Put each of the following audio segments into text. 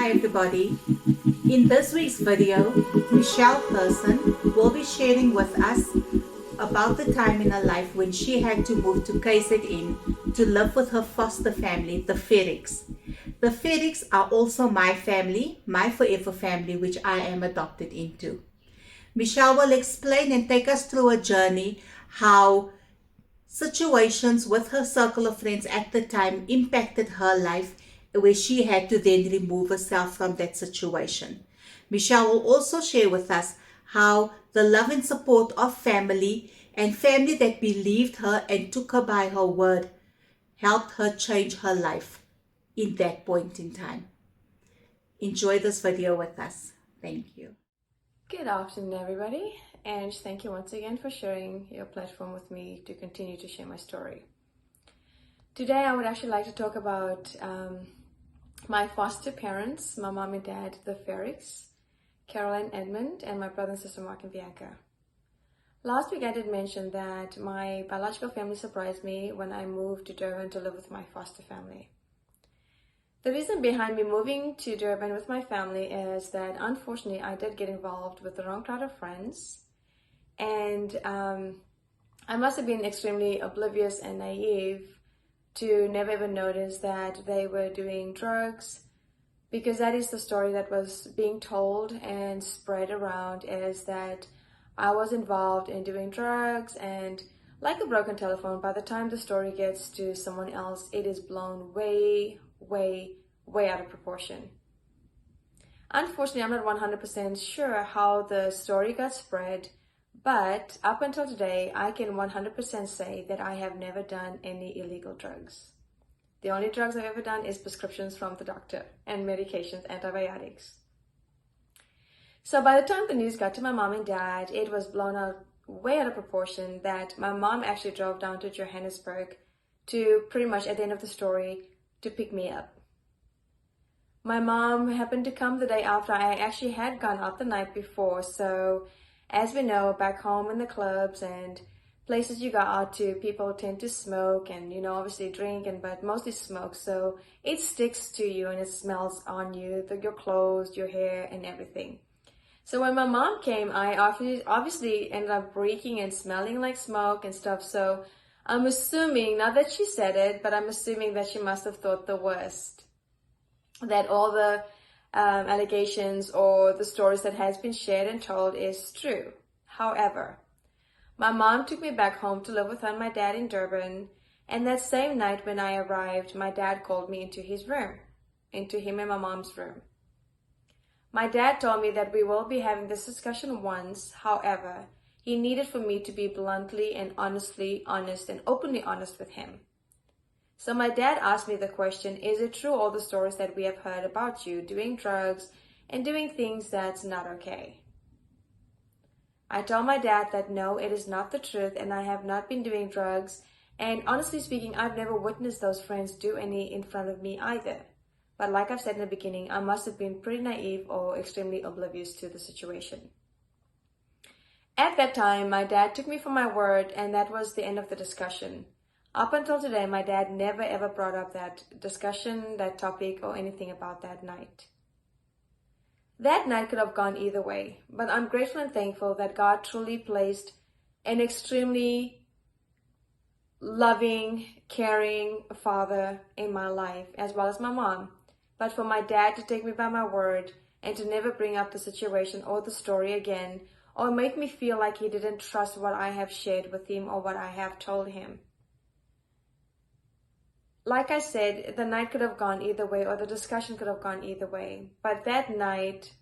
Hi everybody. In this week's video, Michelle Person will be sharing with us about the time in her life when she had to move to KZN to live with her foster family, the Ferricks. The Ferricks are also my family, my forever family, which I am adopted into. Michelle will explain and take us through a journey how situations with her circle of friends at the time impacted her life, where she had to then remove herself from that situation. Michelle will also share with us how the love and support of family and family that believed her and took her by her word helped her change her life in that point in time. Enjoy this video with us. Thank you. Good afternoon, everybody, and thank you once again for sharing your platform with me to continue to share my story. Today, I would actually like to talk about my foster parents, my mom and dad, the Ferricks, Carolyn, Edmund, and my brother and sister, Mark and Bianca. Last week, I did mention that my biological family surprised me when I moved to Durban to live with my foster family. The reason behind me moving to Durban with my family is that, unfortunately, I did get involved with the wrong crowd of friends, and I must have been extremely oblivious and naive to never even notice that they were doing drugs, because that is the story that was being told and spread around, is that I was involved in doing drugs, and like a broken telephone, by the time the story gets to someone else, it is blown way out of proportion. Unfortunately, I'm not 100% sure how the story got spread, but up until today, I can 100% say that I have never done any illegal drugs. The only drugs I've ever done is prescriptions from the doctor and medications, antibiotics. So by the time the news got to my mom and dad, it was blown out way out of proportion that my mom actually drove down to Johannesburg to, pretty much at the end of the story, to pick me up. My mom happened to come the day after I actually had gone out the night before. So as we know, back home in the clubs and places you go out to, people tend to smoke and, obviously drink, but mostly smoke. So it sticks to you and it smells on you, your clothes, your hair and everything. So when my mom came, I obviously ended up reeking and smelling like smoke and stuff. So I'm assuming, not that she said it, but I'm assuming that she must have thought the worst, that all the allegations or the stories that has been shared and told is true. However, my mom took me back home to live with her and my dad in Durban, and that same night when I arrived, my dad called me into his room, into him and my mom's room. My dad told me that we will be having this discussion once. However, he needed for me to be bluntly and honestly honest and openly honest with him. So my dad asked me the question, is it true all the stories that we have heard about you doing drugs and doing things that's not okay? I told my dad that no, it is not the truth, and I have not been doing drugs, and honestly speaking, I've never witnessed those friends do any in front of me either. But like I've said in the beginning, I must have been pretty naive or extremely oblivious to the situation. At that time, my dad took me for my word, and that was the end of the discussion. Up until today, my dad never ever brought up that discussion, that topic, or anything about that night. That night could have gone either way, but I'm grateful and thankful that God truly placed an extremely loving, caring father in my life, as well as my mom. But for my dad to take me by my word and to never bring up the situation or the story again, or make me feel like he didn't trust what I have shared with him or what I have told him. Like I said, the night could have gone either way, or the discussion could have gone either way. But that night,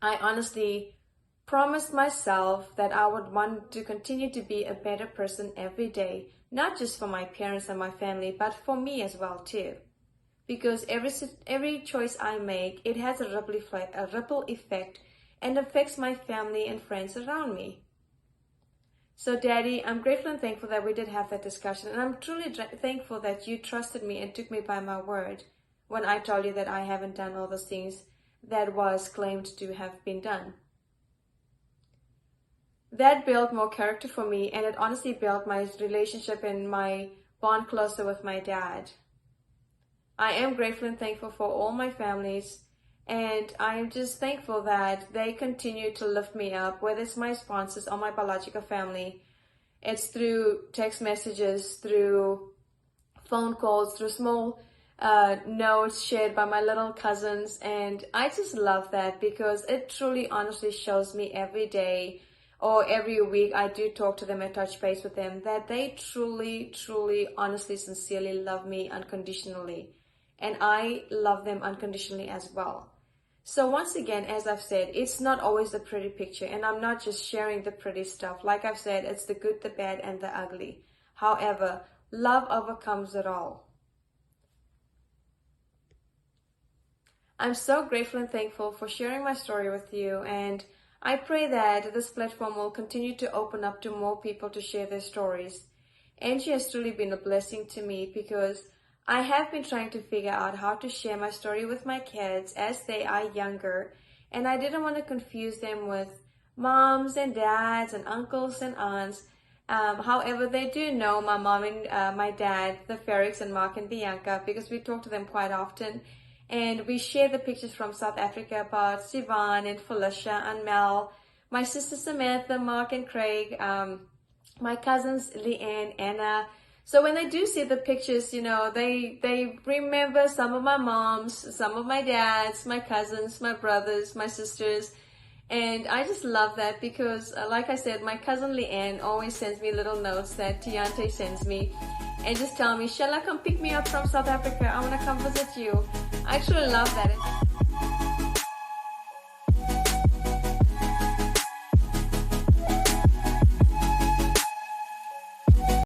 I honestly promised myself that I would want to continue to be a better person every day, not just for my parents and my family, but for me as well too. Because every choice I make, it has a ripple effect and affects my family and friends around me. So Daddy, I'm grateful and thankful that we did have that discussion, and I'm truly thankful that you trusted me and took me by my word when I told you that I haven't done all those things that was claimed to have been done. That built more character for me, and it honestly built my relationship and my bond closer with my dad. I am grateful and thankful for all my families And I'm just thankful that they continue to lift me up, whether it's my sponsors or my biological family. It's through text messages, through phone calls, through small notes shared by my little cousins. And I just love that because it truly, honestly shows me every day or every week I do talk to them and touch base with them that they truly, truly, honestly, sincerely love me unconditionally. And I love them unconditionally as well. So once again, as I've said, it's not always a pretty picture, and I'm not just sharing the pretty stuff. Like I've said, it's the good, the bad, and the ugly. However, love overcomes it all. I'm so grateful and thankful for sharing my story with you, and I pray that this platform will continue to open up to more people to share their stories. Angie has truly been a blessing to me because I have been trying to figure out how to share my story with my kids as they are younger, and I didn't want to confuse them with moms and dads and uncles and aunts. However, they do know my mom and my dad, the Ferricks and Mark and Bianca, because we talk to them quite often. And we share the pictures from South Africa about Sivan and Felicia and Mel, my sister Samantha, Mark and Craig, my cousins Leanne, Anna. So when they do see the pictures, you know, they remember some of my moms, some of my dads, my cousins, my brothers, my sisters. And I just love that because, like I said, my cousin Leanne always sends me little notes that Tiante sends me and just tell me, Shella, come pick me up from South Africa. I want to come visit you. I actually love that.